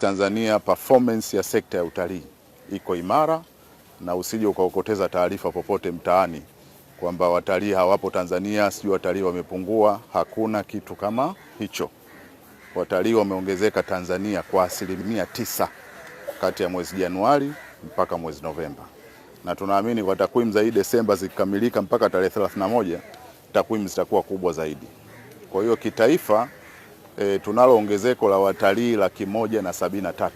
Tanzania performance ya sekta ya utalii iko imara, na usije ukaokoteza taarifa popote mtaani kwamba watalii hawapo Tanzania, sio watalii wamepungua. Hakuna kitu kama hicho. Watalii wameongezeka Tanzania kwa 9% kati ya mwezi Januari mpaka mwezi Novemba, na tunaamini kwa takwimu za Desemba zikikamilika mpaka tarehe 31 takwimu zitakuwa kubwa zaidi. Kwa hiyo kitaifa tunalo ongezeko la watalii 173,000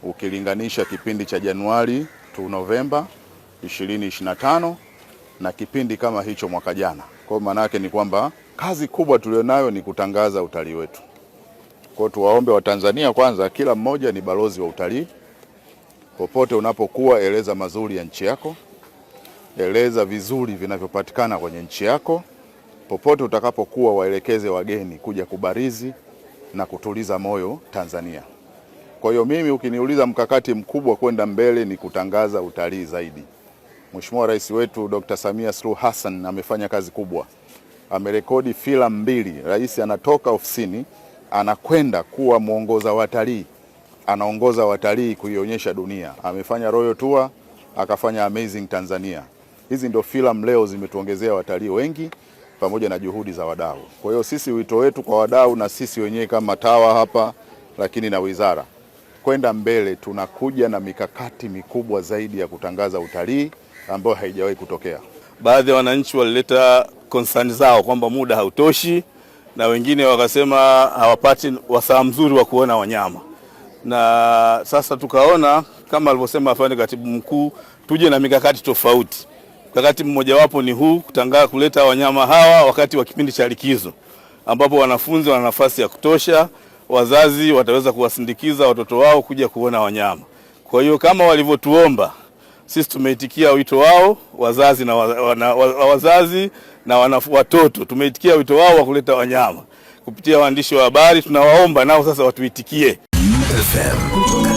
ukilinganisha kipindi cha Januari tu Novemba 2025 na kipindi kama hicho mwaka jana. Kwa maana yake ni kwamba kazi kubwa tulionayo ni kutangaza utalii wetu. Kwa tuwaombe Watanzania kwanza, kila mmoja ni balozi wa utalii. Popote unapokuwa, eleza mazuri ya nchi yako, eleza vizuri vinavyopatikana kwenye nchi yako. Popote utakapokuwa, waelekeze wageni kuja kubarizi na kutuliza moyo Tanzania. Kwa hiyo mimi ukiniuliza mkakati mkubwa kwenda mbele ni kutangaza utalii zaidi. Mheshimiwa Rais wetu Dr. Samia Suluhu Hassan amefanya kazi kubwa. Amerekodi filamu 2. Rais anatoka ofisini anakwenda kuwa mwongoza watalii. Anaongoza watalii kuionyesha dunia. Amefanya Royal Tour, akafanya Amazing Tanzania. Hizi ndio filamu leo zimetuongezea watalii wengi pamoja na juhudi za wadau. Kwa hiyo sisi wito wetu kwa wadau na sisi wenyewe kama TAWA hapa, lakini na wizara, kwenda mbele tunakuja na mikakati mikubwa zaidi ya kutangaza utalii ambayo haijawahi kutokea. Baadhi ya wananchi walileta concern zao kwamba muda hautoshi, na wengine wakasema hawapati wasaa mzuri wa kuona wanyama. Na sasa tukaona kama alivyosema afande katibu mkuu, tuje na mikakati tofauti. Mkakati mmoja wapo ni huu, kutangaza kuleta wanyama hawa wakati wa kipindi cha likizo, ambapo wanafunzi wana nafasi ya kutosha, wazazi wataweza kuwasindikiza watoto wao kuja kuona wanyama. Kwa hiyo kama walivyotuomba, sisi tumeitikia wito wao, wazazi na watoto tumeitikia wito wao wa kuleta wanyama. Kupitia waandishi wa habari tunawaomba nao sasa watuitikie. FM.